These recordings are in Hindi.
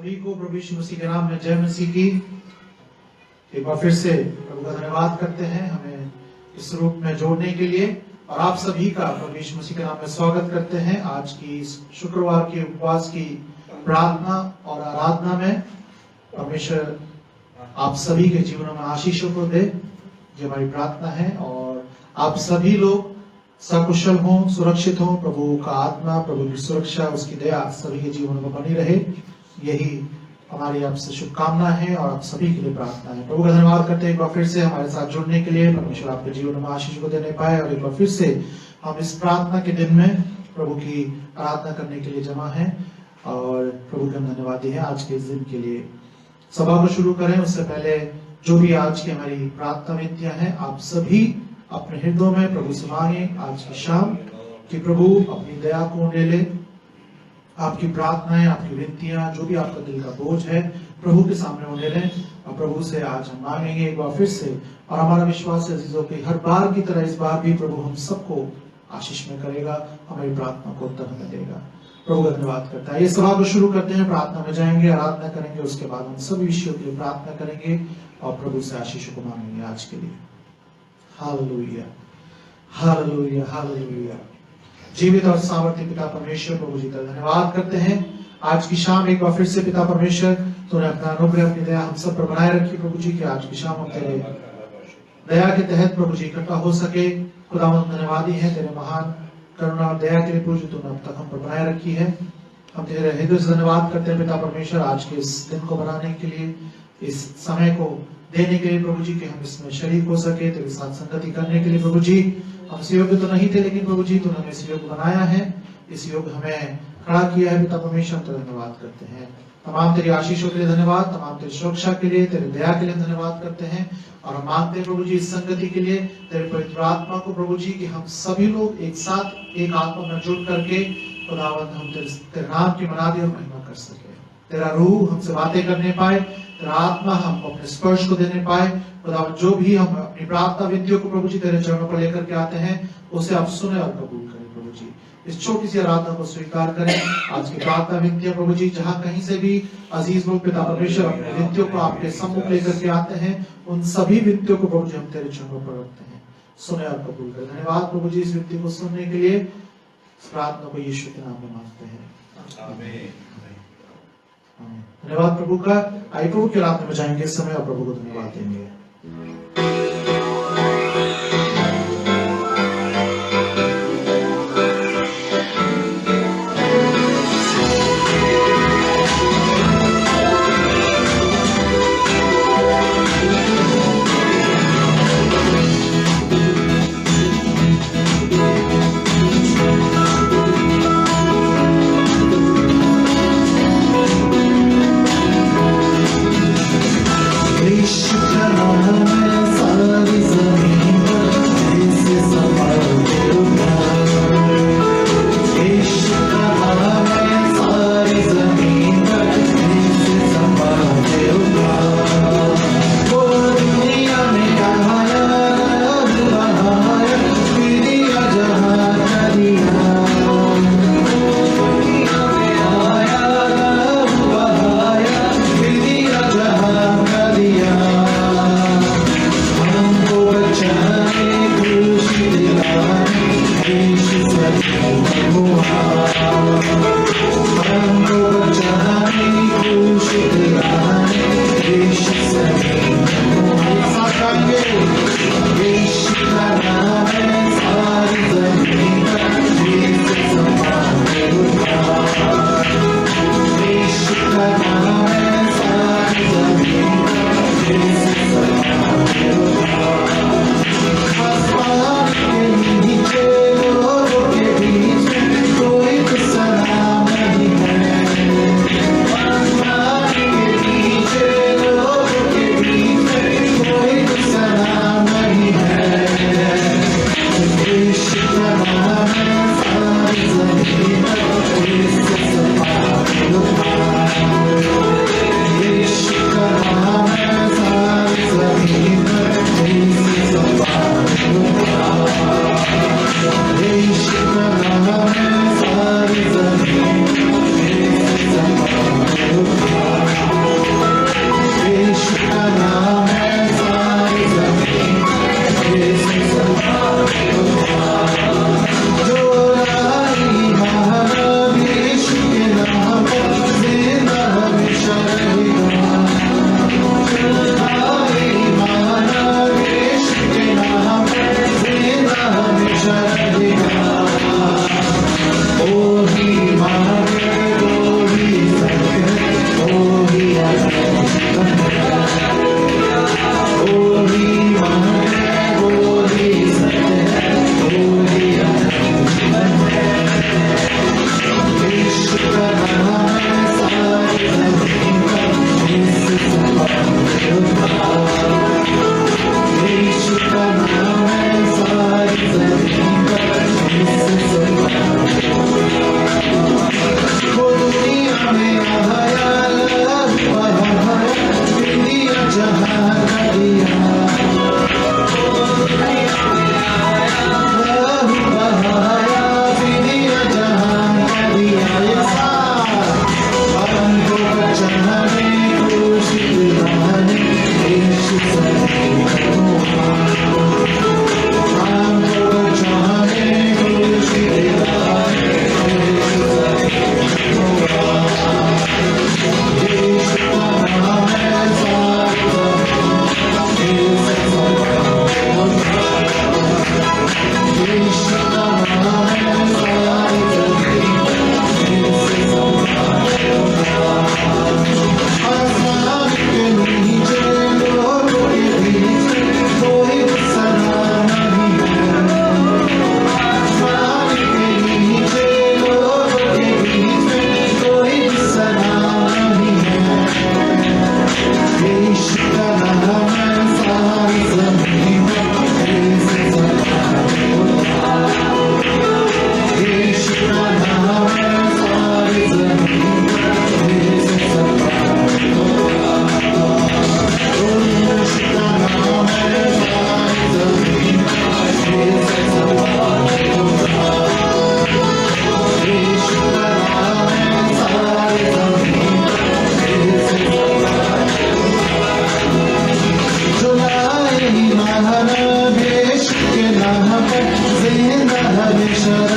सभी को प्रभु यीशु मसीह के नाम में जय मसीह की। एक बार फिर से प्रभु का धन्यवाद करते हैं हमें इस रूप में जोड़ने के लिए, और आप सभी का प्रभु यीशु मसीह के नाम में स्वागत करते हैं आज की इस शुक्रवार के उपवास की प्रार्थना और आराधना में। परमेश्वर आप सभी के जीवनों में आशीषों को दे, ये हमारी प्रार्थना है, और आप सभी लोग सकुशल हों, सुरक्षित हों। प्रभु का आत्मा, प्रभु की सुरक्षा, उसकी दया सभी के जीवन में बनी रहे, यही हमारी आपसे शुभकामना है और आप सभी के लिए प्रार्थना है। प्रभु का धन्यवाद करते हैं एक बार फिर से हमारे साथ जुड़ने के लिए। परमेश्वर आपके जीवन में आशीष को देने पाए, और एक बार फिर से हम इस प्रार्थना के दिन में प्रभु की आराधना करने के लिए जमा हैं, और प्रभु के हम धन्यवादी हैं आज के इस दिन के लिए। सभा को शुरू करें उससे पहले जो भी आज की हमारी प्रार्थना विनतियां हैं, आप सभी अपने हृदयों में प्रभु से मांगे आज की शाम कि प्रभु अपनी दया को ले ले। आपकी प्रार्थनाएं, आपकी विनतियां, जो भी आपका दिल का बोझ है, प्रभु के सामने उन्हें लें, और प्रभु से आज हम मांगेंगे एक बार फिर से। और हमारा विश्वास है अजीजों की हर बार की तरह इस बार भी प्रभु हम सबको आशीष में करेगा, हमारी प्रार्थना को उत्तर हमें देगा। प्रभु का धन्यवाद करता है। ये सभा को शुरू करते हैं, प्रार्थना में जाएंगे, आराधना करेंगे, उसके बाद हम सभी विषयों के लिए प्रार्थना करेंगे और प्रभु से आशीष को मांगेंगे आज के लिए। Hallelujah, hallelujah, hallelujah. जीवित और सामर्थ्य पिता परमेश्वर, प्रभु जी का धन्यवाद करते हैं आज की शाम एक बार फिर से। पिता परमेश्वर, तूने अपना अनुग्रह, अपनी दया हम सब पर बनाए रखी प्रभु जी की आज की शाम हम तेरे दया के तहत प्रभु जी इकट्ठा हो सके। खुदावंद धन्यवादी है तेरे महान करुणा और दया के लिए प्रभु जी तूने अब तक हम पर बनाए रखी है। हम तेरे हृदय से धन्यवाद करते हैं पिता परमेश्वर आज के इस दिन को बनाने के लिए, इस समय को देने के लिए प्रभु जी के हम इसमें शरीक हो सके, तेरे साथ संगति करने के लिए प्रभु जी। हम इस योग्य तो नहीं थे, लेकिन प्रभु जी तूने हमें इस योग्य बनाया है, इस योग्य हमें खड़ा किया है पिता परमेश्वर। हम तेरा धन्यवाद करते हैं, तमाम तेरी आशीषों के लिए धन्यवाद, तमाम तेरी सुरक्षा के लिए, तेरे दया के लिए धन्यवाद करते हैं। और हम मांगते हैं प्रभु जी इस संगति के लिए, तेरे पवित्र आत्मा को प्रभु जी कि हम सभी लोग एक साथ एक आत्मा में जुड़ करके खुदावंद हम तेरे नाम की मनादी और महिमा कर सके। तेरा रूह हमसे बातें करने पाए, तेरा आत्मा हमको अपने स्पर्श को देने पाए। खुदावंद जो भी हम अपनी प्रार्थना विनतियों को प्रभु जी तेरे चरणों पर लेकर के आते हैं, उसे आप सुने और कबूल करें प्रभु जी। इस छोटी सी आराधना को स्वीकार करें। आज की प्रार्थना विनतियां प्रभु जी जहां कहीं से भी अजीज लोग पिता परमेश्वर अपने विनतियों को आपके सम्मुख लेकर के आते हैं, उन सभी विनतियों को प्रभु जी हम तेरे चरणों पर रखते हैं, सुने और कबूल करें। धन्यवाद प्रभु जी इस विनती को सुनने के लिए। इस प्रार्थना को यीशु के नाम में मांगते हैं, आमीन। धन्यवाद प्रभु का। आइए प्रभु की आराधना में जाएंगे इस समय और प्रभु को धन्यवाद देंगे। Ishkara mein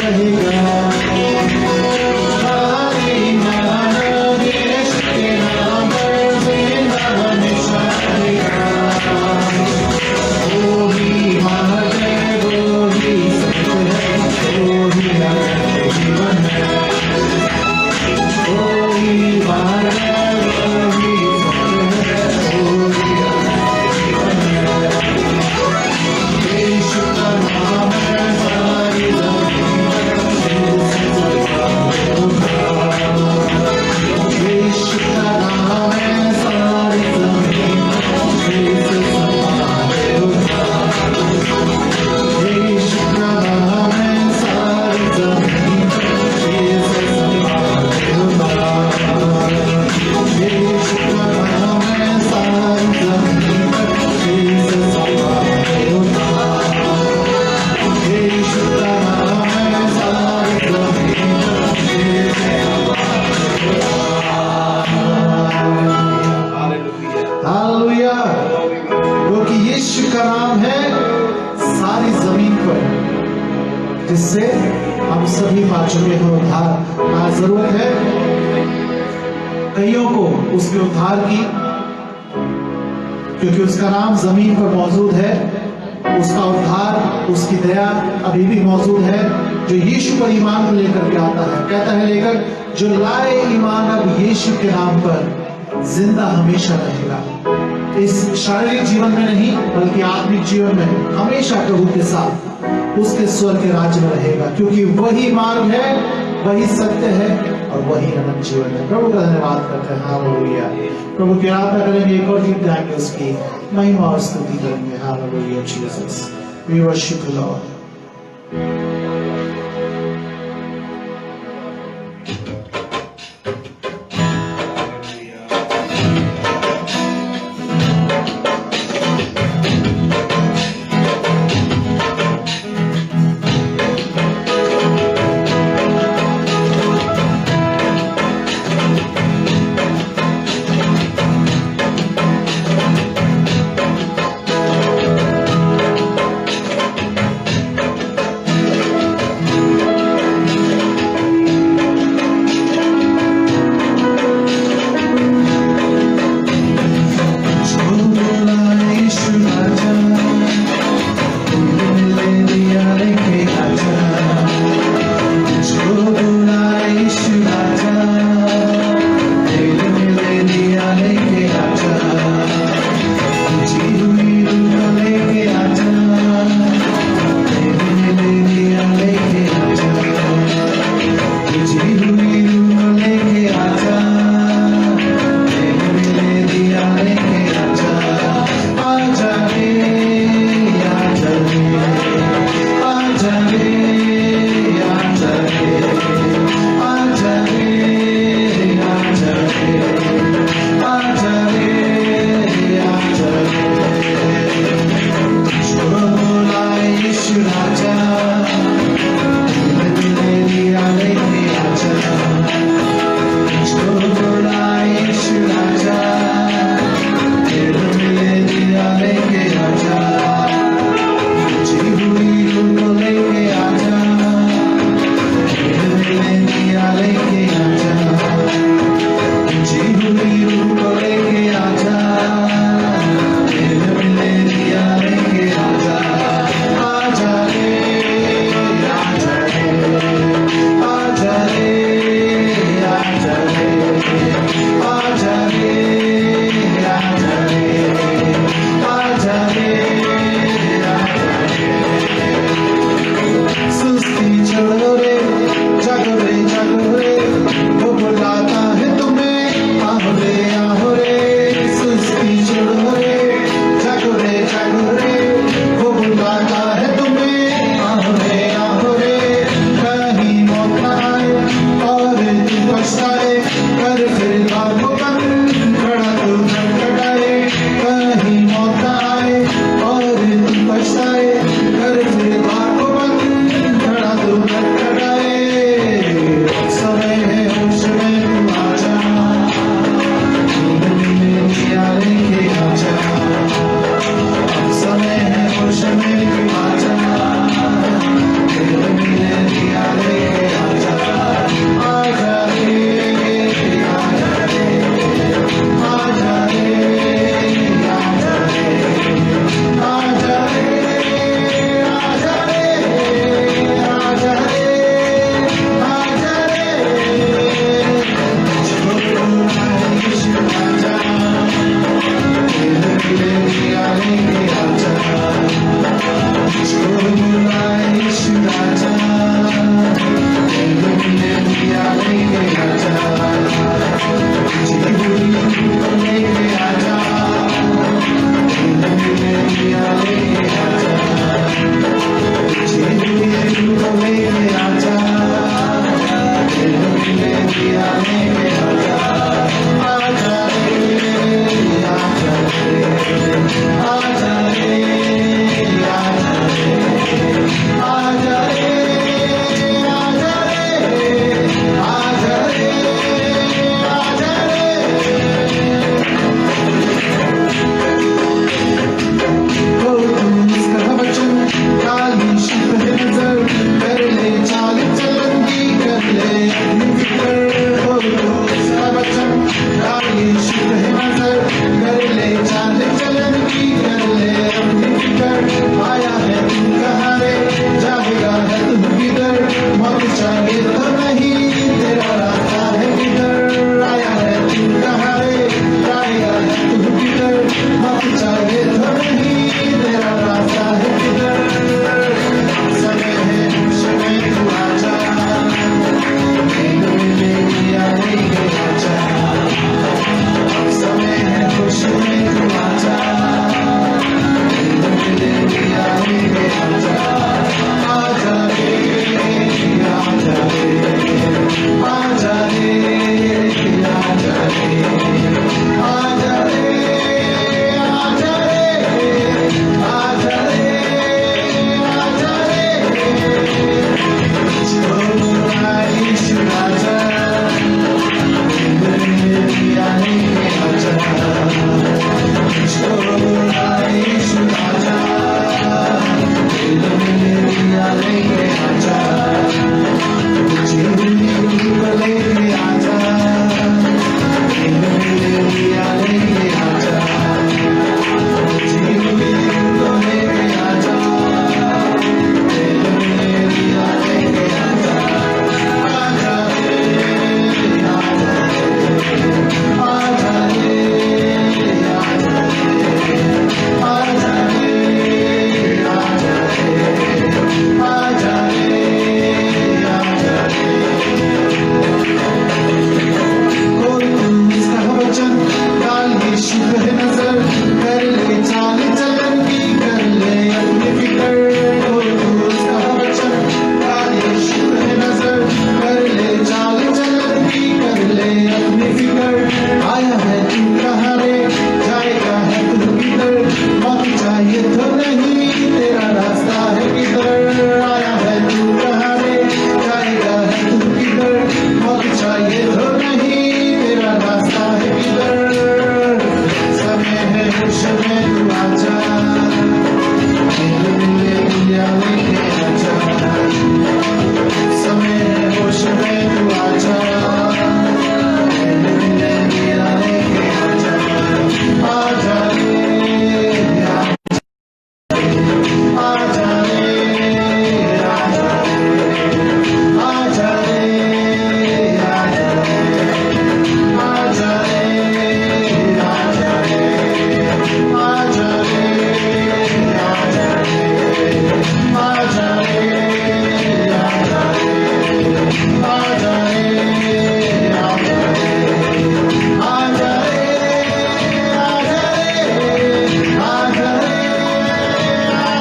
रहेगा। सारी मानव यीशु के नाम पर जिंदा हमेशा रहेगा। वो ही मार्ग है, वो ही सत्य है, वो ही अनंत जीवन है। वो ही मार्ग है, वो ही सत्य है, वो ही अनंत जीवन है। यीशु का नाम है सारी ज़मीन पर यीशु का नाम है सारी ज़मीन पर यीशु यीशु का नाम है सारी ज़मीन पर यीशु यीशु का नाम है सारी ज़मीन पर यीशु यीशु का नाम है सारी ज़मीन पर हालेलुया। क्योंकि यीशु का नाम है सारी जमीन पर, जिससे हम सभी पा चुके हैं उद्धार। आज जरूरत है कईयों को उसके उद्धार की, क्योंकि उसका नाम जमीन पर मौजूद है। उसका उद्धार, उसकी दया अभी भी मौजूद है। जो यीशु पर ईमान लेकर के आता है, कहता है लेकर, जो लाए ईमान अब यीशु के नाम पर जिंदा हमेशा रहेगा। इस शारीरिक जीवन में नहीं, बल्कि आत्मिक जीवन में हमेशा प्रभु के साथ उसके स्वर्ग के राज्य में रहेगा, क्योंकि वही मार्ग है, वही सत्य है और वही अनंत जीवन है। प्रभु का धन्यवाद करते हैं। हालेलुया। प्रभु की आराधना करेंगे, एक और गीत गाएंगे, उसकी महिमा और स्तुति करेंगे। Hallelujah Jesus, we worship you Lord. को लेके आजा, दिल मिले दिया लेके आजा, आजा रे आजा रे, आजा रे आजा रे, आजा रे आजा रे, आजा रे आजा रे। हो तू उसका वचन काली शिप है नजर, कर ले चाल चलन की कर ले अपनी फिक्र। हो तू उसका वचन काली शिप है नजर, कर ले चाल चलन की कर ले अपनी फिक्र। आया है तू कहाँ रे, जाएगा है तू किधर, मौत चाहिए तो नहीं, तेरा रास्ता है किधर। आया है तू कहाँ रे, जाएगा है तू किधर, मौत चाहिए तो नहीं, तेरा रास्ता है किधर। समय है समय तू आजा, दिल मिले दिया लेके आजा, समय है खुश में तू आजा, दिल मिले दिया लेके आजा, आजा रे आजा रे, आजा रे आजा रे, आजा रे आजा रे, आजा रे आजा रे। छोड़ा यीशु आजा, दिल में दिया लेके आजा, छोड़ा यीशु आजा, दिल में दिया लेके आजा, जीवन को लेके आजा, दिल में दिया लेके आजा, जीवन को लेके आजा, दिल में दिया लेके आजा, आजा रे आजा रे, आजा रे आजा रे, आजा रे आजा रे, आजा रे आजा रे। कोई उसका वचन काली शिप है नजर, कर ले चाल चलन की कर ले अपनी फिक्र। कोई उसका वचन काली शिप है नजर, कर ले चाल चलन की कर ले अपनी फिक्र। आया है तू कहाँ रे, जाएगा है तू किधर, मौत चाहिए तो नहीं, तेरा रास्ता है किधर। आया है तू कहाँ रे, जाएगा है तू किधर, मौत चाहिए तो नहीं, तेरा रास्ता है किधर। समय है होश में तू आजा, दिल मिले दिया लेके आजा, समय है होश में तू आजा, दिल मिले दिया लेके आजा, आजा रे आजा रे, आजा रे आजा रे, आजा रे आजा रे, आजा रे आजा रे, आजा रे आजा रे, आजा रे आजा रे, आजा रे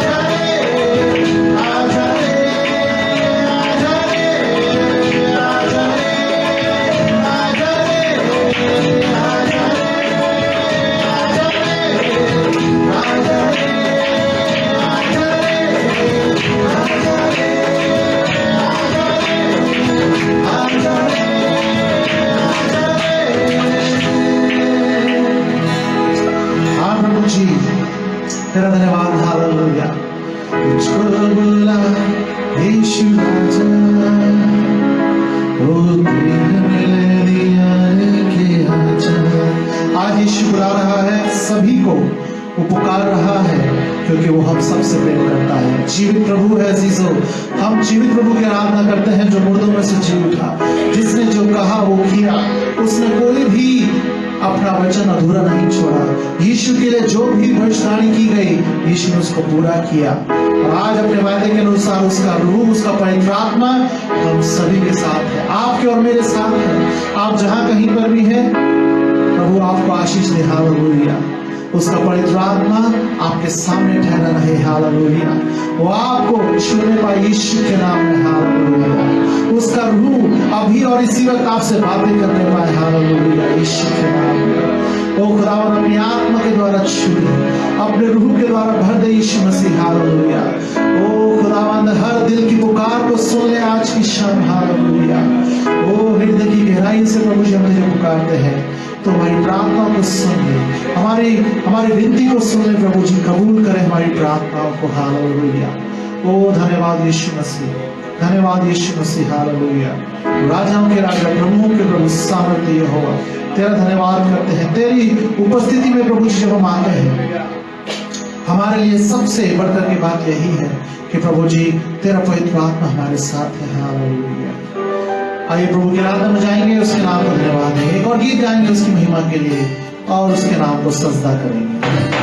आजा रे, आजा रे आजा रे, आजा रे आजा रे, आजा रे आजा हाँ प्रभु जी, तेरा धन्यवाद, हालेलुया। तुझको बुला यीशु राजा, ओ दिल मिले दिया लेके आजा। आज यीशु बुला रहा है सभी को, वो पुकार रहा है क्योंकि वो हम सबसे प्रेम करता है। जीवित प्रभु है अजीजों, हम जीवित प्रभु की आराधना करते हैं जो मुर्दों में से जी उठा, जिसने जो कहा वो किया, उसने कोई भी अपना वचन अधूरा नहीं छोड़ा। यीशु के लिए जो भी भविष्यवाणी की गई, यीशु ने उसको पूरा किया। और आज अपने वायदे के अनुसार उसका रूह, उसका पवित्र आत्मा हम सभी के साथ है, आपके और मेरे साथ है। आप जहां कहीं पर भी हैं, प्रभु आपको आशीष दे। हालेलुया। उसका पवित्र आत्मा आपके सामने ठहरा रहे। हालेलुया। वो आपको छूने पाए यीशु के नाम में। हालेलुया। उसका रूह अभी और इसी वक्त आपसे बातें करने पाए। हालेलुया। यीशु के नाम में। ओ खुदावन अपनी आत्मा के द्वारा छूए, अपने रूह के द्वारा भर दे यीशु मसीह। हालेलुया। ओ खुदावन हर दिल की पुकार को सुन ले आज की शाम। हालेलुया। ओ हृदय की गहराई से प्रभु जी हम तुझे पुकारते हैं, तो हमारी प्रार्थनाओं को सुन ले, हमारी विनती को सुन ले प्रभु जी। कबूल करें हमारी प्रार्थनाओं को। हालेलुया। ओ धन्यवाद यीशु मसीह, धन्यवाद यीशु मसीह। हालेलुया। राजाओं के राजा, प्रभुओं के प्रभु, सामर्थ्य यहोवा, तेरा धन्यवाद करते हैं। तेरी उपस्थिति में प्रभु जी जब हम आते हैं, हमारे लिए सबसे बढ़कर की बात यही है कि प्रभु जी तेरा पवित्र आत्मा हमारे साथ है। हालेलुया। आइए प्रभु के आराधना में जाएंगे, उसके नाम को धन्यवाद देंगे, एक और गीत गाएंगे उसकी महिमा के लिए और उसके नाम को सजदा करेंगे।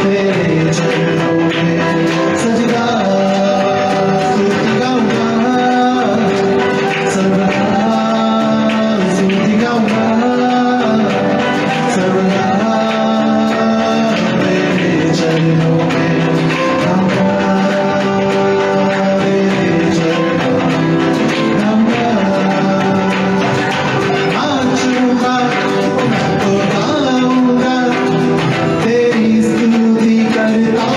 तेरे चरणों में सजदा स्तुति गाऊंगा, सर्वदा स्तुति गाऊंगा, सर्वदा तेरे चरणों में गाऊंगा, तेरे चरणों में गाऊंगा। नाचूंगा तो गाऊंगा, तेरी स्तुति करता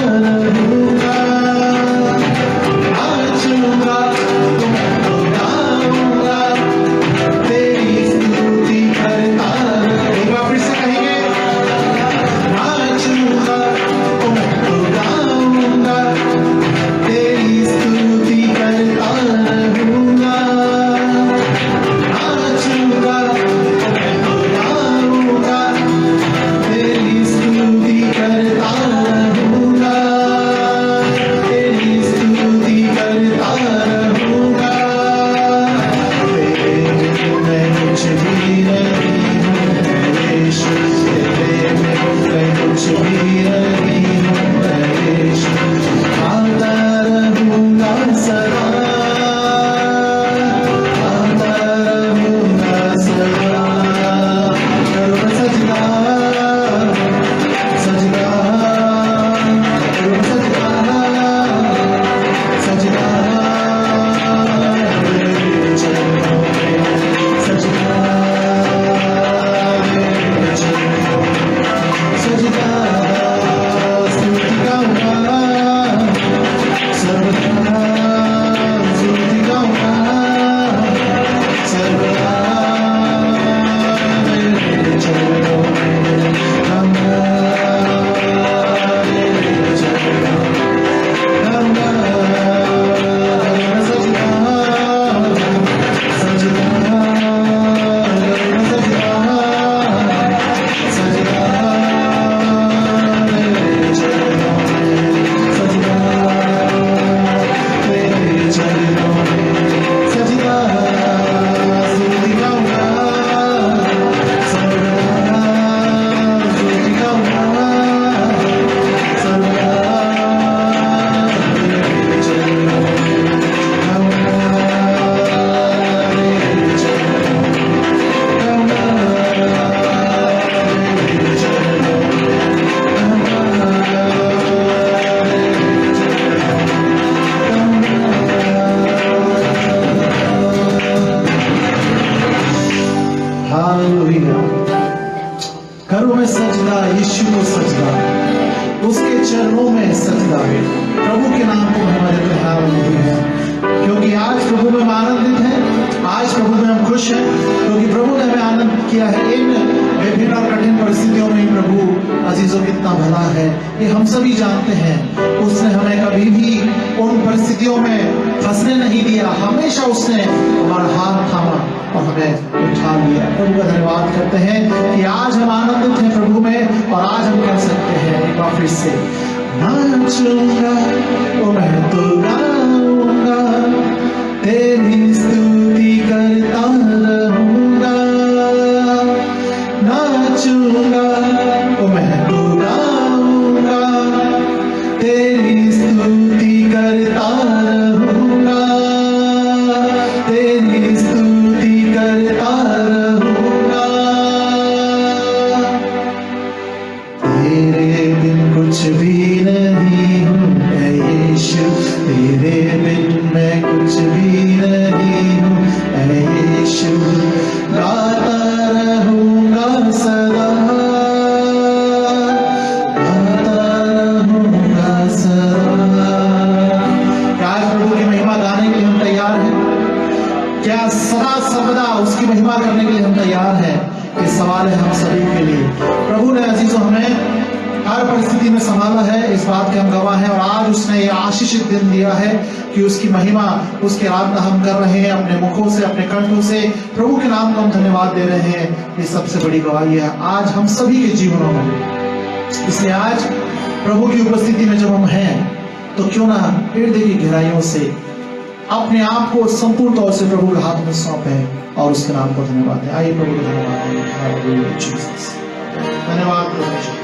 रहूंगा। नाचूंगा तो गाऊंगा, तेरी स्तुति करता रहूंगा। एक बार फिर से कहेंगे, नाचूंगा तो गाऊंगा, तेरी स्तुति करता रहूंगा। नाचूंगा तो गाऊंगा, तेरी स्तुति करता रहूंगा, तेरी स्तुति करता रहूंगा। तेरे बिन मैं कुछ भी नहीं हूँ यीशु, तेरे बिन मैं कुछ भी नहीं हूँ यीशु। आता रहूंगा सदा, आता रहूंगा सदा। करो मैं सजदा, सजदा करो सजदा, सजदा तेरे चरणों में सजदा, तेरे चरणों में सजदा स्तुति गाऊंगा, सर्वदा स्तुति गाऊंगा, सर्वदा तेरे चरणों में गाऊंगा, तेरे चरणों में गाऊंगा। सजदा सजदा सजदा सजदा तेरे चरणों में सजदा, तेरे चरणों में सजदा स्तुति गाऊंगा, सर्वदा स्तुति गाऊंगा, सर्वदा तेरे चरणों में गाऊंगा, तेरे चरणों में गाऊंगा, तेरे चरणों में हालेलुया। करो मैं सजदा यीशु को सजदा, उसके चरणों में सजदा, प्रभु के नाम को हमारे लिए हालेलुया। क्योंकि आज प्रभु में हम आनंदित हैं, आज प्रभु में हम खुश हैं, क्योंकि प्रभु ने हमें आनंद किया है। इन विभिन्न और कठिन परिस्थितियों में प्रभु अजीजों कितना भला है, ये हम सभी जानते हैं। उसने हमें कभी भी उन परिस्थितियों में फंसने नहीं दिया, हमेशा उसने हमारा हाथ थामा और हमें उठा लिया। प्रभु का धन्यवाद करते हैं कि आज हम आनंदित हैं प्रभु में, और आज हम कह सकते हैं एक बार फिर से, नाचूंगा ओ मैं तो गाऊंगा, तेरी स्तुति करता रहूंगा। नाचूंगा ओ मैं तो गाऊंगा, तेरी स्तुति करता रहूंगा, तेरी स्तुति करता रहूंगा। तेरे बिन कुछ भी नहीं हूँ ऐ यीशु, तेरे बिन मैं कुछ भी नहीं हूँ ऐ यीशु। गाता रहूंगा सदा, गाता रहूंगा सदा। क्या आज प्रभु की महिमा गाने के लिए हम तैयार हैं? क्या सदा सर्वदा उसकी महिमा करने के लिए हम तैयार हैं? ये सवाल है हम सभी के लिए। प्रभु ने अजीजों हमें हर परिस्थिति में संभाला है, इस बात के हम गवाह हैं। और आज उसने ये आशीषित दिन दिया है कि उसकी महिमा, उसकी आराधना हम कर रहे हैं अपने मुखों से, अपने कंठों से। प्रभु के नाम को हम धन्यवाद दे रहे हैं। ये सबसे बड़ी गवाही है आज हम सभी के जीवनों में। इसलिए आज प्रभु की उपस्थिति में जब हम हैं, तो क्यों ना हृदय की गहराइयों से अपने आप को संपूर्ण तौर से प्रभु के हाथ में सौंपें और उसके नाम को धन्यवाद दें। आइए प्रभु को धन्यवाद दें। धन्यवाद प्रभु।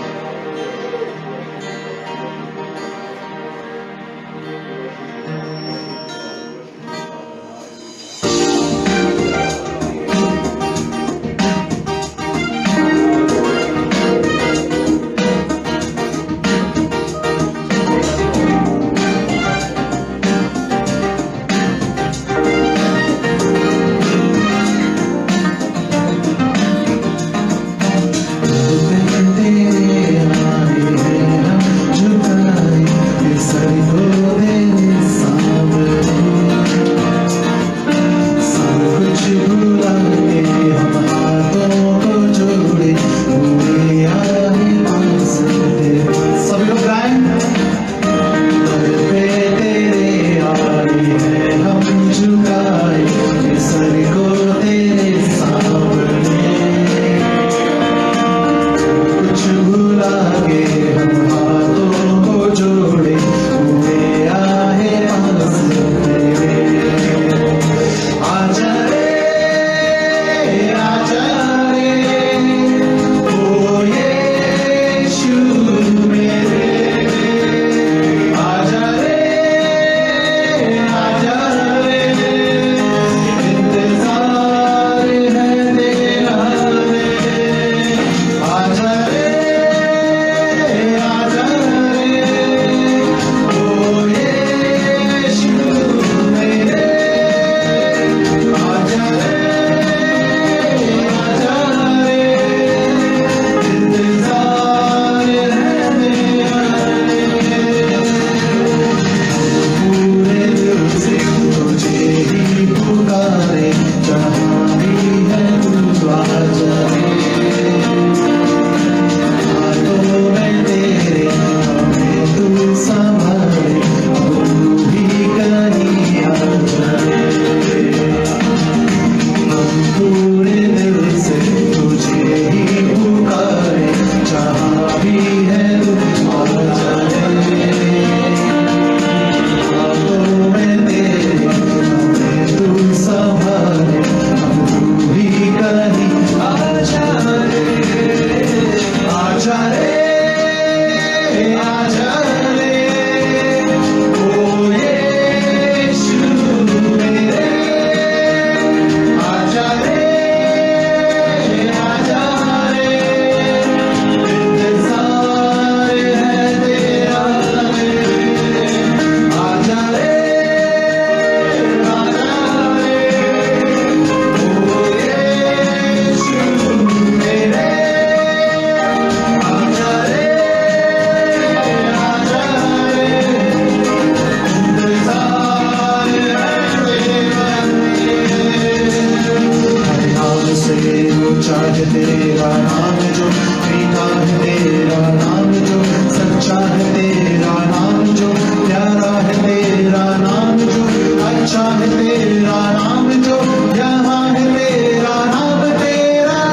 रे, अब तू ही कहीं आजा रे, आजा रे, आजा रे, ओ यीशु मेरे, आजा रे, आजा रे, इंतजार है तेरा रे, आजा रे, आजा रे, ओ यीशु मेरे, आजा रे, आजा रे, इंतजार है तेरा रे। नाम से ऊंचा है तेरा नाम जो, मीठा है तेरा नाम जो, सच्चा है तेरा नाम जो, प्यारा है तेरा नाम जो, अच्छा है तेरा नाम जो, यहाँ है तेरा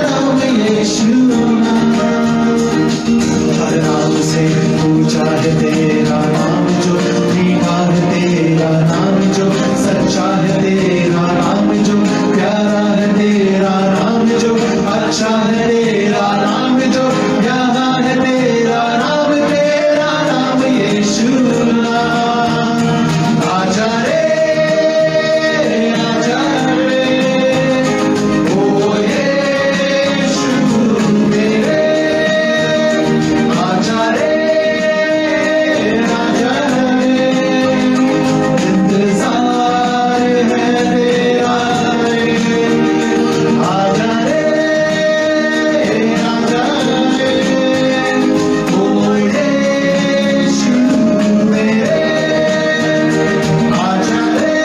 नाम यीशु हर नाम से ऊंचा है तेरा नाम जो, मीठा है तेरा नाम जो, सच्चा है तेरा नाम जो, प्यारा है तेरा नाम जो, अच्छा है तेरा नाम जो, यहाँ है तेरा नाम यीशु आजा रे, आजा रे, ओ यीशु मेरे, आजा रे, आजा रे, इंतजार है तेरा रे, आजा रे, आजा रे, ओ यीशु मेरे, आजा रे,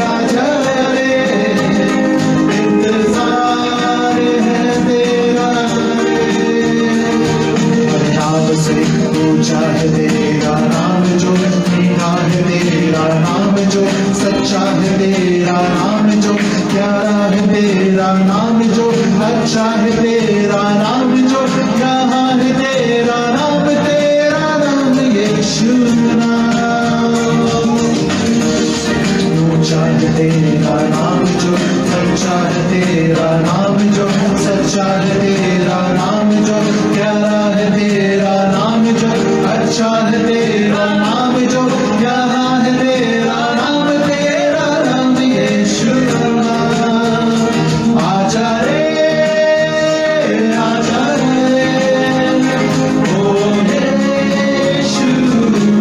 आजा रे, इंतजार है तेरा रे। नाम से ऊंचा है तेरा नाम जो, मीठा है तेरा नाम जो, सच्चा है तेरा नाम जो, प्यारा है तेरा नाम जो, अच्छा है तेरा नाम जो, यहाँ है तेरा नाम यीशु ऊंचा है तेरा नाम जो, सच्चा है तेरा नाम जो, सच्चा है तेरा नाम जो, प्यारा है तेरा नाम जो, अच्छा है तेरा नाम जो, यहाँ है तेरा नाम यीशु आजा रे, आजा रे, ओ यीशु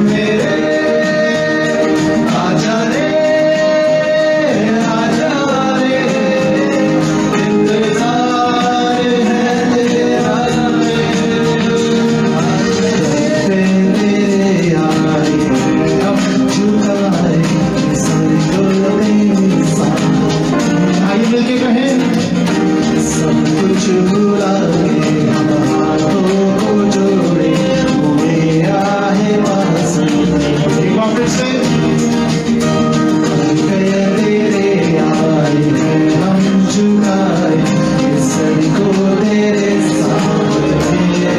मेरे, आजा रे, आजा रे, इंतजार है तेरा रे, तेरे आए हम झुकाए सर को तेरे सामने। आइए मिलके कहें, सब कुछ भुला के हम हाथों को जोड़े, वो मेरा है पास। एक बार फिर से गए तेरे आए हैं हम झुकाए सर को तेरे सामने,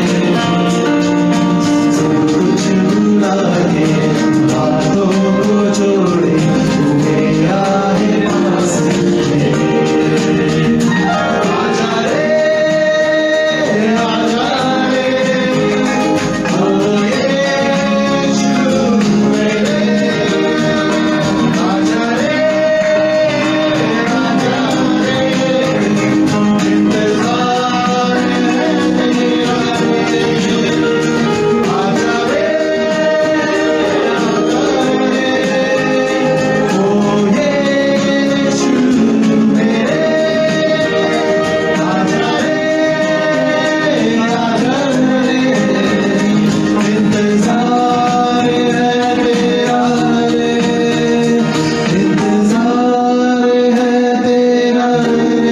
सब कुछ भुला के हम हाथों को जोड़े, वो मेरा है पास। आजा रे, आजा रे, ओ यीशु मेरे, आजा रे, आजा रे, इंतजार है तेरा रे, आजा रे, आजा रे, ओ यीशु मेरे, आजा रे, आजा रे, इंतजार है तेरा रे, इंतजार है तेरा रे,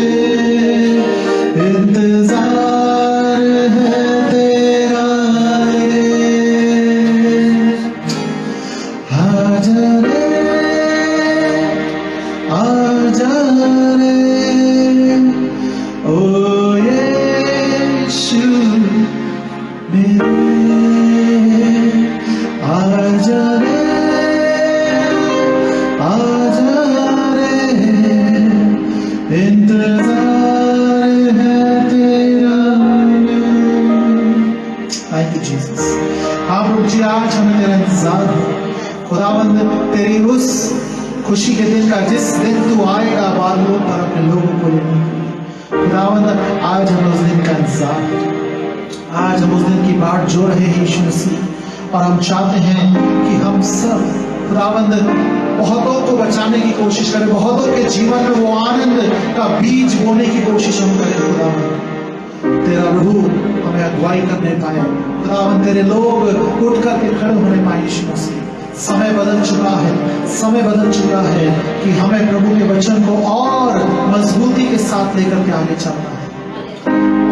इंतजार है तेरा रे, आजा रे, आजा रे, ओ यीशु मेरे, आजा रे, आजा रे, इंतजार है तेरा। Thank you Jesus. हाँ प्रभु जी, आज हमें तेरा इंतजार है खुदावंद, तेरी उस खुशी के दिन का जिस दिन तू आएगा बादलों पर अपने लोगों को लेने के लिए। खुदावंद, आज हमें उस दिन का इंतजार है। आज हम उस दिन की बाट जो रहे हैं यीशु मसीह, और हम चाहते हैं कि हम सब खुदावंद बहुतों को बचाने की कोशिश करें, बहुतों के जीवन में वो आनंद का बीज बोने की कोशिश हम करें। खुदावंद तेरा रूह हमें अगुवाई करने पाए, खुदावंद तेरे लोग उठ करके खड़े होने पाए। यीशु मसीह, समय बदल चुका है, समय बदल चुका है कि हमें प्रभु के वचन को और मजबूती के साथ लेकर के आगे चलना है,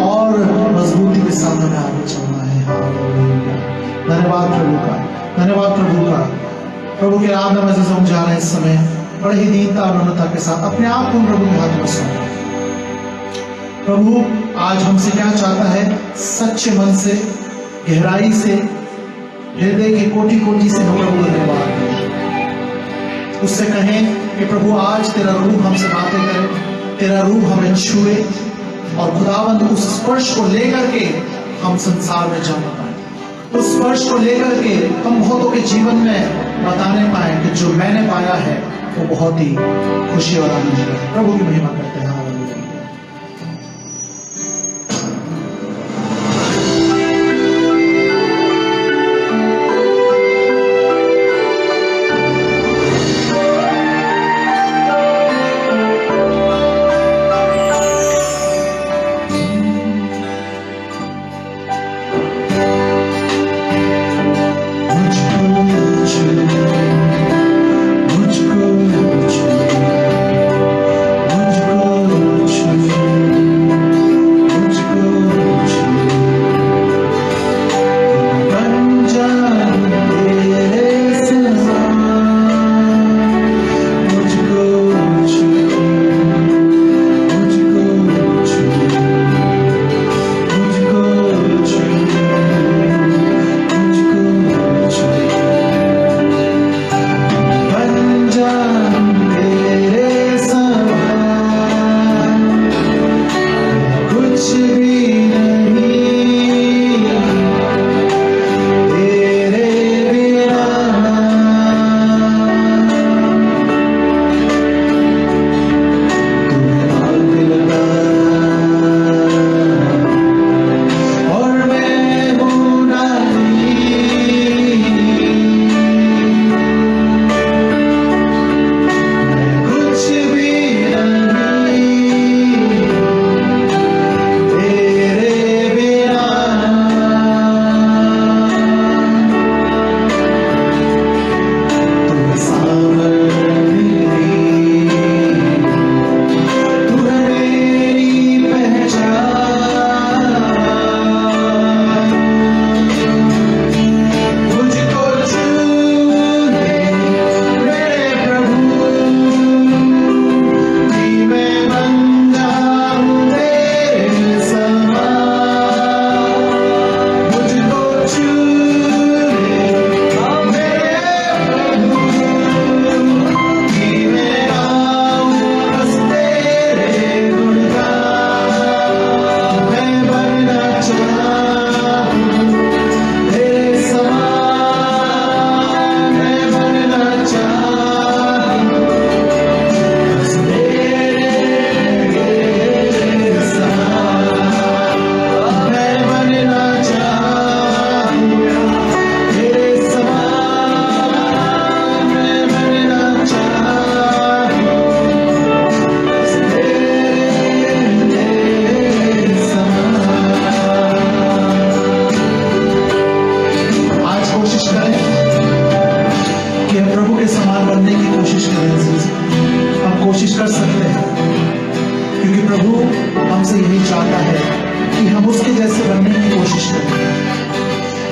और मजबूती के साथ हमें आगे चलना है। हालेलुया। धन्यवाद प्रभु का, धन्यवाद प्रभु का। प्रभु के नाम में मजीद हम जा रहे हैं इस समय बड़े ही दीनता और नम्रता के साथ अपने आप को प्रभु के हाथ में सौंपे। प्रभु आज हमसे क्या चाहता है, सच्चे मन से, गहराई से, हृदय के कोटि कोटि से हम प्रभु धन्यवाद करें। उससे कहें कि प्रभु आज तेरा रूह हमसे बातें करे, तेरा रूह हमें छुए, और खुदावंद उस स्पर्श को लेकर के हम संसार में जाना पाए, उस स्पर्श को लेकर के हम बहुतों के जीवन में बताने पाए कि जो मैंने पाया है वो बहुत ही खुशी और आनंद है। प्रभु की महिमा करते हैं।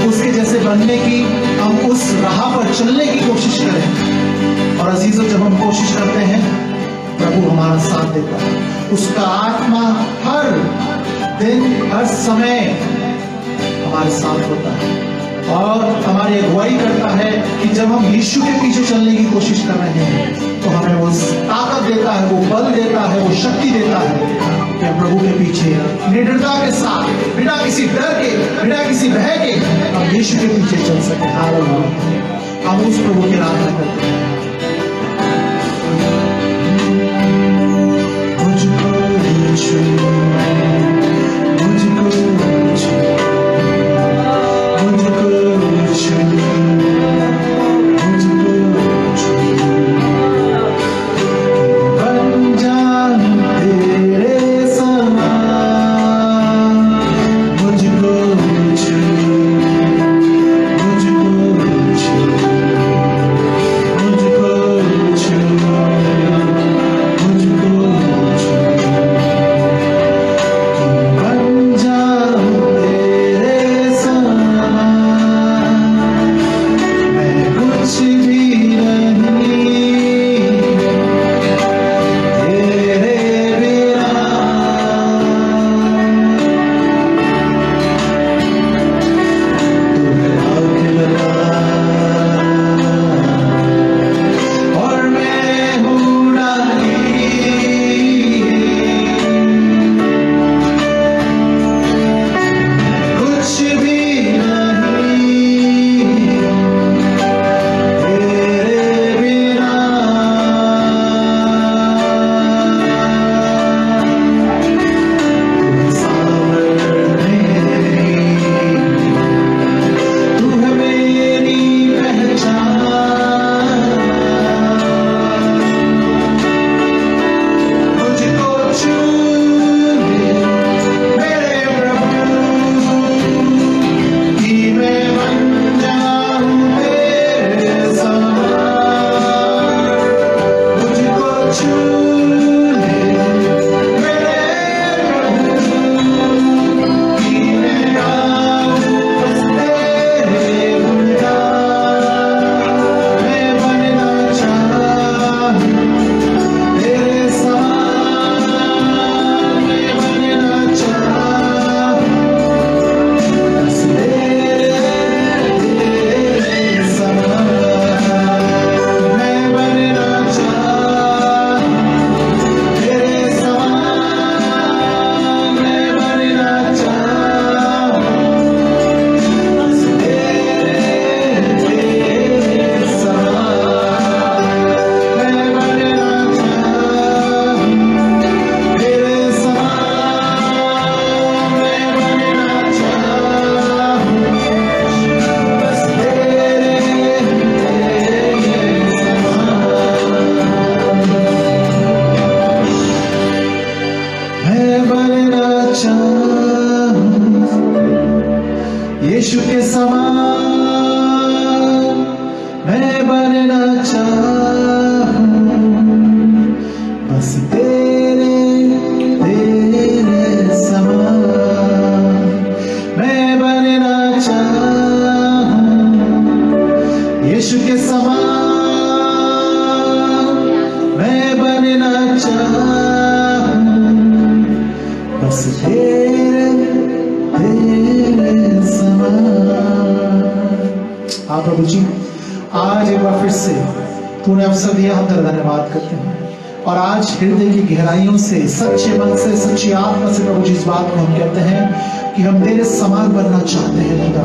उसके जैसे बनने की, हम उस राह पर चलने की कोशिश करें। और अजीजों, जब हम कोशिश करते हैं, प्रभु हमारा साथ देता है। उसका आत्मा हर दिन हर समय हमारे साथ होता है। और हमारी अगुवाई करता है कि जब हम यीशु के पीछे चलने की कोशिश कर रहे हैं तो हमें वो ताकत देता है, वो बल देता है, वो शक्ति देता है कि हम प्रभु के पीछे निडरता के साथ, बिना किसी डर के, बिना किसी भय के हम यीशु के पीछे चल सके। हालेलुया। हम उस प्रभु की आराधना करते हैं। मुझको छू, मुझको छू, मुझको छू, मुझको छू, बन जाऊं तेरे समान। मुझको छू, मुझको छू, मुझको छू, मुझको छू, बन जाऊं तेरे समान। मैं कुछ भी नहीं तेरे बिना। तू आँख लगा और मैं हूँ डाली। कुछ भी नहीं तेरे बिना। तू सावर मेरी, तू है मेरी पहचान। मुझको चूम ले मेरे प्रभु कि मैं बन जाऊं तेरे समान। मुझको चूम ले मेरे प्रभु कि मैं आऊं बस तेरे गुणगान। मैं बनना चाहूं तेरे समान। मैं बनना चाहूं बस तेरे समान। मैं बनना चाहूं तेरे समान। मैं बनना चाहूं बस तेरे समान। मैं बनना चाहूं तेरे समान। मैं बनना चाहूं बस तेरे समान। मैं बनना चाहूं यीशु के समान। मैं बनना चाहूं बस तेरे समान। मैं बनना चाहूं यीशु के समान। मैं बनना चाहूं बस तेरे समान। हाँ प्रभु जी, आज एक बार फिर से तूने अवसर दिया, हम तेरा धन्यवाद करते हैं। और आज हृदय की गहराइयों से, सच्चे मन से, सच्ची आत्मा से प्रभु जी इस बात को हम कहते हैं कि हम तेरे समान बनना चाहते हैं। खुदा,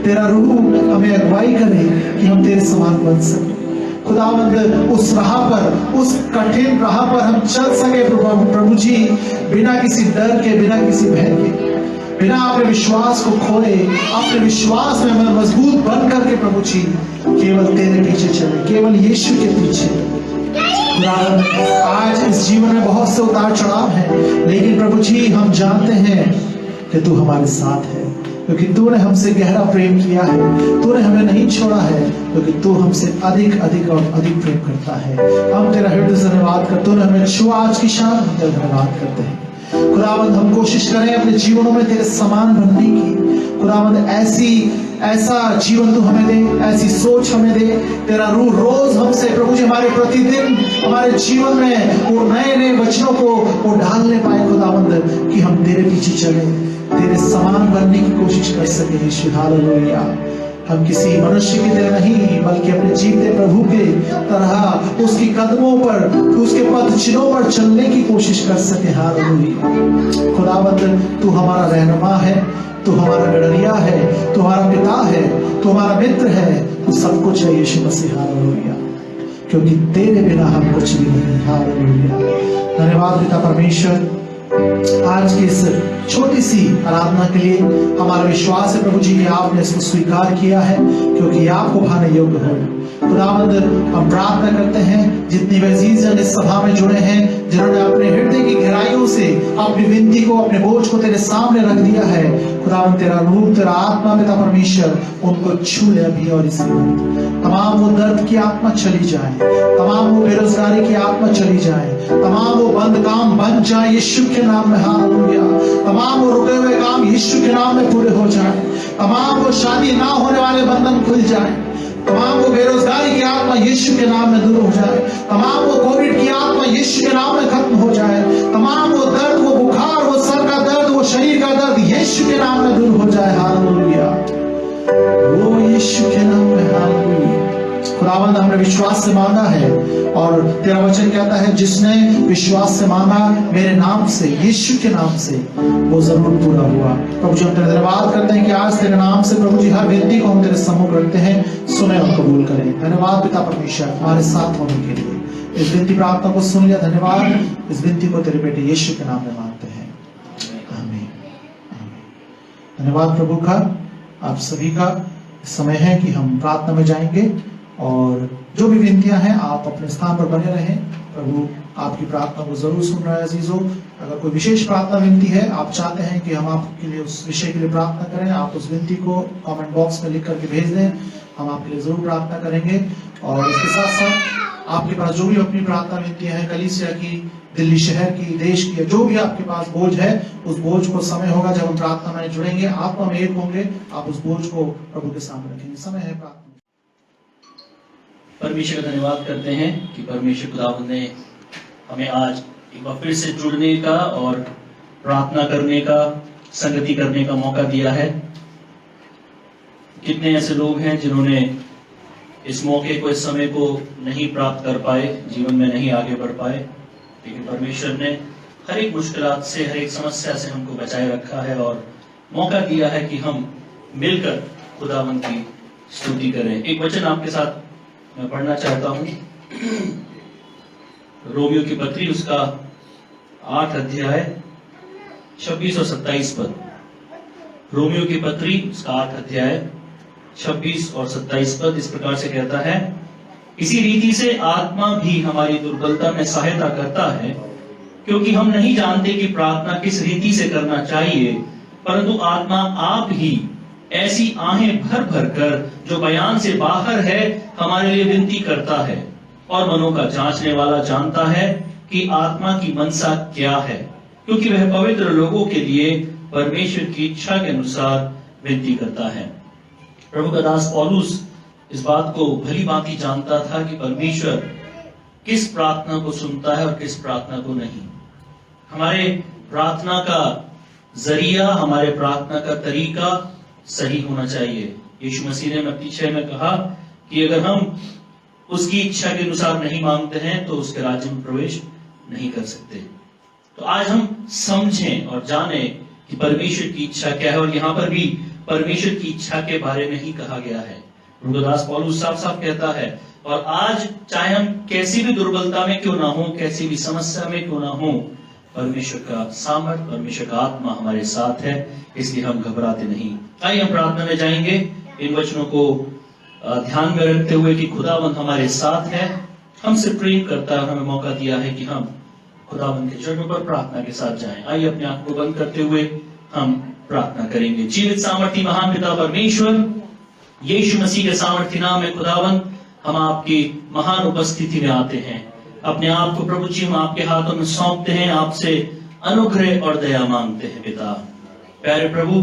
तेरा रूह हमें अगुवाई करे कि हम तेरे समान बन सके। खुदावंद, उस राह पर, उस कठिन राह पर हम चल सके प्रभु जी, बिना किसी डर के, बिना किसी भय के, बिना अपने विश्वास को खोए, अपने विश्वास में मजबूत बन करके प्रभु जी केवल तेरे पीछे चले, केवल यीशु के पीछे। खुदावंद, आज इस जीवन में बहुत से उतार चढ़ाव हैं, लेकिन प्रभु जी हम जानते हैं कि तू हमारे साथ है, क्योंकि तूने हमसे गहरा प्रेम किया है। तूने हमें नहीं छोड़ा है, क्योंकि तू हमसे अधिक अधिक और अधिक प्रेम करता है। हम तेरा हृदय से धन्यवाद करते, तूने हमें छुआ आज की शाम, हम तेरा धन्यवाद करते हैं। खुदावंद, हम कोशिश करें अपने जीवनों में तेरे समान बनने की। खुदावंद, ऐसा जीवन तू हमें दे, ऐसी सोच हमें दे। तेरा रूह रोज हमसे प्रभु जी हमारे प्रतिदिन हमारे जीवन में वो नए नए वचनों को वो डालने पाए खुदावंद, कि हम तेरे पीछे चले, तेरे समान बनने की कोशिश कर सके। यीशु, हालेलुया। हम किसी मनुष्य की तरह नहीं बल्कि अपने जीवते प्रभु के तरह उसकी कदमों पर, उसके पद चिन्हों पर चलने की कोशिश कर सके। हालेलुया। खुदावंद तू हमारा रहनुमा है, तू हमारा गडरिया है, तू हमारा पिता है, तू हमारा मित्र है, तू सब कुछ है यीशु मसीह। हालेलुया। क्योंकि तेरे बिना हम कुछ भी नहीं। हालेलुया। धन्यवाद पिता परमेश्वर, आज की इस छोटी सी आराधना के लिए हमारा विश्वास है प्रभु जी कि आपने इसको स्वीकार किया है, क्योंकि आपको भाने योग्य हो। खुदावंद हम प्रार्थना करते हैं जितनी भी अजीज जन इस सभा में जुड़े हैं, जिन्होंने अपने हृदय की गहराइयों से अपनी विनती को, अपने बोझ को तेरे सामने रख दिया है, खुदावंद तेरा रूप, तेरा आत्मा पिता परमेश्वर उनको छू ले अभी और इसी वक्त। तमाम वो दर्द की आत्मा चली जाए, तमाम वो बेरोजगारी की आत्मा चली जाए, तमाम वो बंद काम बन जाए यीशु के नाम में। हालेलुया। तमाम वो रुके हुए काम यीशु के नाम में पूरे हो जाए, तमाम वो शादी ना होने वाले बंधन खुल जाए, तमाम वो बेरोजगारी की आत्मा यीशु के नाम में दूर हो जाए, तमाम वो कोविड की आत्मा यीशु के नाम में खत्म हो जाए, तमाम वो दर्द, वो बुखार, वो सर का दर्द, वो शरीर का दर्द यीशु के नाम में दूर हो जाए। हालेलुया। वो यीशु के नाम में। हालेलुया। खुदावंद हमने विश्वास से मांगा है और तेरा वचन कहता है जिसने विश्वास से मांगा मेरे नाम से, यीशु के नाम से, वो जरूर पूरा हुआ। प्रभु जी हम तेरा धन्यवाद करते हैं कि आज तेरे नाम से प्रभु जी हर विनती को हम तेरे सम्मुख रखते हैं, सुने और कबूल करें। धन्यवाद पिता परमेश्वर हमारे साथ होने के लिए, इस विनती प्रार्थना को सुन लिया। धन्यवाद। इस विनती को तेरे बेटे यीशु के नाम में मांगते हैं, आमीन। धन्यवाद प्रभु का। आप सभी का समय है कि हम प्रार्थना में जाएंगे और जो भी विनतियां हैं आप अपने स्थान पर बने रहें। प्रभु आपकी प्रार्थना को जरूर सुन रहा है अजीजों। अगर कोई विशेष प्रार्थना विनती है, आप चाहते हैं कि हम आपके लिए उस विषय के लिए प्रार्थना करें, आप उस विनती को कमेंट बॉक्स में लिख करके भेज दें, हम आपके लिए जरूर प्रार्थना करेंगे। और इसके साथ साथ आपके पास जो भी अपनी प्रार्थना विनतियां हैं, कलीसिया की, दिल्ली शहर की, देश की, जो भी आपके पास बोझ है, उस बोझ को समय होगा जब हम प्रार्थना में जुड़ेंगे, आत्मा में एक होंगे, आप उस बोझ को प्रभु के सामने रखेंगे। समय है प्रार्थना। परमेश्वर का धन्यवाद करते हैं कि परमेश्वर खुदावंद ने हमें आज एक बार फिर से जुड़ने का और प्रार्थना करने का, संगति करने का मौका दिया है। कितने ऐसे लोग हैं जिन्होंने इस मौके को, इस समय को नहीं प्राप्त कर पाए, जीवन में नहीं आगे बढ़ पाए, लेकिन परमेश्वर ने हर एक मुश्किलात से, हर एक समस्या से हमको बचाए रखा है और मौका दिया है कि हम मिलकर खुदावंद की स्तुति करें। एक वचन आपके साथ मैं पढ़ना चाहता हूं, रोमियो की पत्री उसका 8 अध्याय 26 और 27 पद। रोमियो की पत्री उसका 8 अध्याय 26 और 27 पद इस प्रकार से कहता है, इसी रीति से आत्मा भी हमारी दुर्बलता में सहायता करता है, क्योंकि हम नहीं जानते कि प्रार्थना किस रीति से करना चाहिए, परंतु आत्मा आप ही ऐसी आहें भर भर कर जो बयान से बाहर है हमारे लिए विनती करता है। और मनों का जांचने वाला जानता है कि आत्मा की मनसा क्या है, क्योंकि वह पवित्र लोगों के लिए परमेश्वर की इच्छा के अनुसार विनती करता है। प्रभु का दास पौलुस इस बात को भली भांति जानता था कि परमेश्वर किस प्रार्थना को सुनता है और किस प्रार्थना को नहीं। हमारे प्रार्थना का जरिया, हमारे प्रार्थना का तरीका सही होना चाहिए। यीशु मसीह ने मत्ती 6 में कहा कि अगर हम उसकी इच्छा के अनुसार नहीं मांगते हैं तो उसके राज्य में प्रवेश नहीं कर सकते। तो आज हम समझें और जानें कि परमेश्वर की इच्छा क्या है, और यहाँ पर भी परमेश्वर की इच्छा के बारे में ही कहा गया है। प्रभुदास पौलुस साफ साफ कहता है, और आज चाहे हम कैसी भी दुर्बलता में क्यों ना हो, कैसी भी समस्या में क्यों ना हो, परमेश्वर का सामर्थ, परमेश्वर का आत्मा हमारे साथ है, इसलिए हम घबराते नहीं। आइए हम प्रार्थना में जाएंगे इन वचनों को ध्यान में रखते हुए कि खुदावंद हमारे साथ है, हमसे प्रेम करता है और हमें मौका दिया है कि हम खुदावंद के चरणों पर प्रार्थना के साथ जाएं। आइए अपने आंख को बंद करते हुए हम प्रार्थना करेंगे। जीवित सामर्थी महान पिता परमेश्वर, यीशु मसीह के सामर्थी नाम में खुदावंद हम आपकी महान उपस्थिति में आते हैं। अपने आप को प्रभु जी हम आपके हाथों में सौंपते हैं, आपसे अनुग्रह और दया मांगते हैं। पिता प्यारे प्रभु,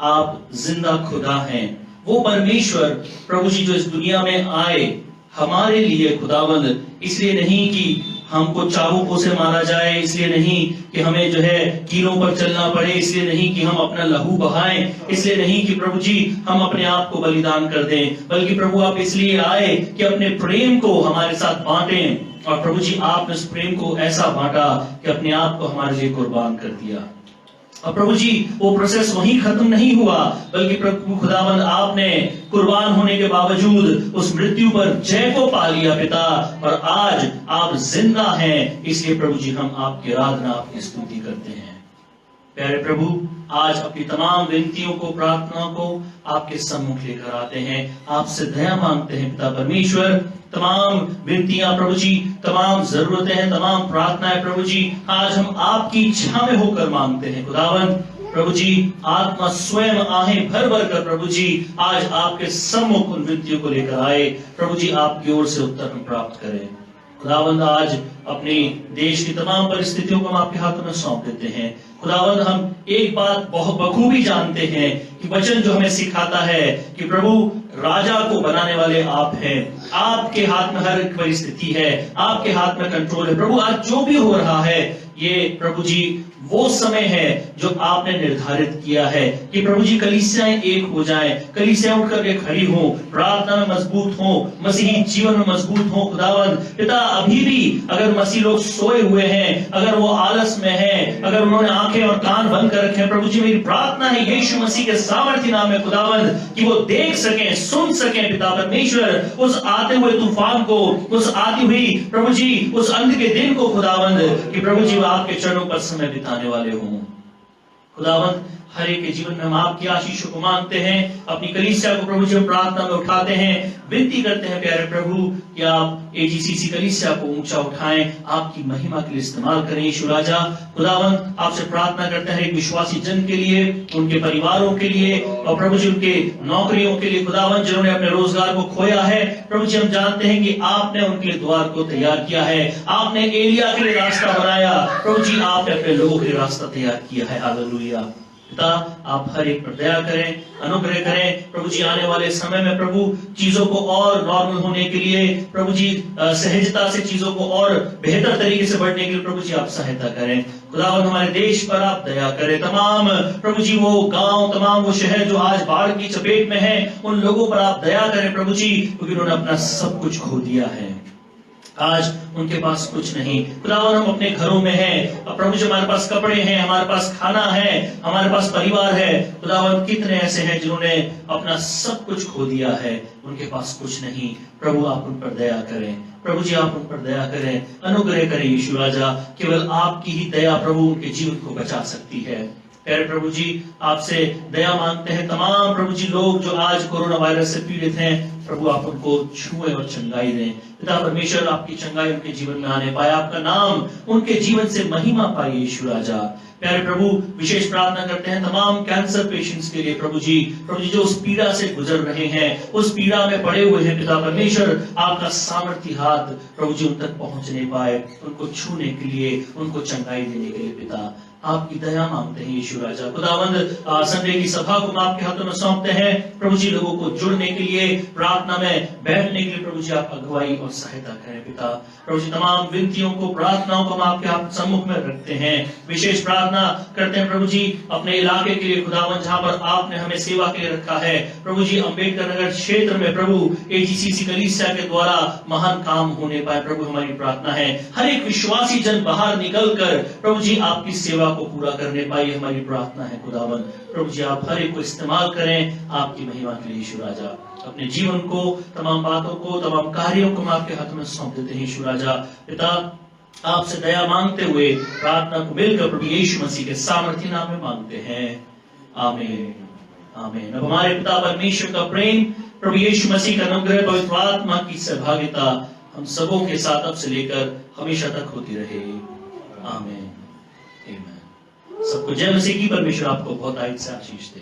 आप जिंदा खुदा हैं, वो परमेश्वर प्रभु जी जो इस दुनिया में आए हमारे लिए खुदावंद, इसलिए नहीं कि हमको चाबुकों से मारा जाए, इसलिए नहीं कि हमें जो है कीलों पर चलना पड़े, इसलिए नहीं कि हम अपना लहू बहाएं, इसलिए नहीं कि प्रभु जी हम अपने आप को बलिदान कर दें, बल्कि प्रभु आप इसलिए आए कि अपने प्रेम को हमारे साथ बांटें। और प्रभु जी आपने उस प्रेम को ऐसा बांटा कि अपने आप को हमारे लिए कुर्बान कर दिया। और प्रभु जी वो प्रोसेस वहीं खत्म नहीं हुआ, बल्कि प्रभु खुदावंद आपने कुर्बान होने के बावजूद उस मृत्यु पर जय को पा लिया पिता, और आज आप जिंदा हैं। इसलिए प्रभु जी हम आपकी आराधना, आपकी स्तुति करते हैं। प्यारे प्रभु, आज अपनी तमाम विनतियों को, प्रार्थनाओं को आपके सम्मुख लेकर आते हैं, आपसे दया मांगते हैं पिता परमेश्वर। तमाम विनतियां प्रभु जी, तमाम जरूरतें हैं, तमाम प्रार्थनाएं प्रभु जी आज हम आपकी इच्छा में होकर मांगते हैं खुदावंद। प्रभु जी आत्मा स्वयं आहें भर भर कर प्रभु जी आज आपके सम्मुख उन विनतियों को लेकर आए। प्रभु जी आपकी ओर से उत्तर हम प्राप्त करें। खुदावंद आज अपने देश की तमाम परिस्थितियों को हम आपके हाथों में सौंप देते हैं। खुदावंद हम एक बात बहुत बखूबी जानते हैं कि वचन जो हमें सिखाता है कि प्रभु राजा को बनाने वाले आप हैं, आपके हाथ में हर एक परिस्थिति है, आपके हाथ में कंट्रोल है। प्रभु आज जो भी हो रहा है ये प्रभु जी वो समय है जो आपने निर्धारित किया है कि प्रभु जी कलीसियाएं एक हो जाएं, कलीसियाएं उठ करके खड़ी हों, प्रार्थना में मजबूत हों, मसीही जीवन में मजबूत हों। खुदावंद पिता अभी भी अगर मसीह लोग सोए हुए हैं, अगर वो आलस में हैं, अगर उन्होंने आंखें और कान बंद कर रखे हैं, प्रभु जी मेरी प्रार्थना है यीशु मसीह के सामर्थ्य नाम में खुदावंद कि वो देख सकें, सुन सकें पिता परमेश्वर उस आते हुए तूफान को, उस आती हुई प्रभु जी उस अंत के दिन को खुदावंद कि प्रभु जी आपके चरणों पर समय बिताने वाले हों। खुदावंद हर एक के जीवन में हम आपकी आशीषों को मांगते हैं, अपनी कलीसिया को प्रभु जी हम प्रार्थना में उठाते हैं, विनती करते हैं प्यारे प्रभु कि आप एजीसीसी कलीसिया को ऊंचा उठाएं, आपकी महिमा के लिए इस्तेमाल करें यीशु राजा। खुदावंद आपसे प्रार्थना करते हैं एक विश्वासी जन के लिए, उनके परिवारों के लिए, और प्रभु जी उनके नौकरियों के लिए खुदावंद जिन्होंने अपने रोजगार को खोया है। प्रभु जी हम जानते हैं कि आपने उनके लिए द्वार को तैयार किया है, आपने एलिया के लिए रास्ता बनाया, प्रभु जी आपने अपने लोगों के लिए रास्ता तैयार किया है। हालेलुया। पिता आप हर एक पर दया करें, अनुग्रह करें। प्रभु जी आने वाले समय में प्रभु चीजों को और नॉर्मल होने के लिए, प्रभु जी सहजता से चीजों को और बेहतर तरीके से बढ़ने के लिए प्रभु जी आप सहायता करें। खुदावंद हमारे देश पर आप दया करें। तमाम प्रभु जी वो गांव, तमाम वो शहर जो आज बाढ़ की चपेट में है, उन लोगों पर आप दया करें प्रभु जी, क्योंकि उन्होंने अपना सब कुछ खो दिया है। आज उनके पास कुछ नहीं। खुदावंद हम अपने घरों में हैं, प्रभु जी हमारे पास कपड़े हैं, हमारे पास खाना है, हमारे पास परिवार है। खुदावंद कितने ऐसे हैं जिन्होंने अपना सब कुछ खो दिया है, उनके पास कुछ नहीं। प्रभु आप उन पर दया करें, प्रभु जी आप उन पर दया करें, अनुग्रह करें यीशु राजा। केवल आपकी ही दया प्रभु उनके जीवन को बचा सकती है। प्यारे प्रभु जी आपसे दया मांगते हैं। तमाम प्रभु जी लोग जो आज कोरोना वायरस से पीड़ित हैं, प्रभु आप उनको छुए और चंगाई दें। पिता परमेश्वर आपकी चंगाई उनके जीवन में आने पाए, आपका नाम उनके जीवन से महिमा पाए यीशु राजा। प्यारे प्रभु विशेष प्रार्थना करते हैं तमाम कैंसर पेशेंट्स के लिए प्रभु जी जो उस पीड़ा से गुजर रहे हैं, उस पीड़ा में पड़े हुए हैं। पिता परमेश्वर आपका सामर्थ्य हाथ प्रभु जी उन तक पहुंच नहीं पाए, उनको छूने के लिए, उनको चंगाई देने के लिए पिता आपकी दया मांगते हैं यीशु राजा। खुदावंद संडे की सभा को आपके हाथों में सौंपते हैं प्रभु जी, लोगों को जुड़ने के लिए, प्रार्थना में बैठने के लिए प्रभु जी आप अगुवाई और सहायता करें पिता। प्रभु जी तमाम विनतियों को, प्रार्थनाओं को हम आपके हाथ सम्मुख में रखते हैं। विशेष प्रार्थना करते हैं प्रभु जी अपने इलाके के लिए खुदावंद, जहां पर आपने हमें सेवा के लिए रखा है। प्रभु जी अम्बेडकर नगर क्षेत्र में प्रभु एजीसीसी कलीसिया के द्वारा महान काम होने पाए। प्रभु हमारी प्रार्थना है हर एक विश्वासी जन बाहर निकल कर प्रभु जी आपकी सेवा को पूरा करने पाए, हमारी प्रार्थना है खुदावंद। प्रभु जी आप हर एक को इस्तेमाल करें आपकी महिमा के लिए यीशु राजा। अपने जीवन को, तमाम बातों को, तमाम कार्यों को हम आपके हाथ में सौंप देते हैं यीशु राजा। पिता आपसे दया मांगते हुए प्रार्थना को मिलकर प्रभु यीशु मसीह के सामर्थ्य नाम में मांगते हैं, आमीन आमीन। अब हमारे पिता परमेश्वर का प्रेम, प्रभु यीशु मसीह का अनुग्रह, पवित्र आत्मा की सहभागिता हम सबों के साथ अब से लेकर हमेशा तक होती रहे, आमीन। सबको जय मसीह की। परमेश्वर आपको बहुत आयत से आशीष दे।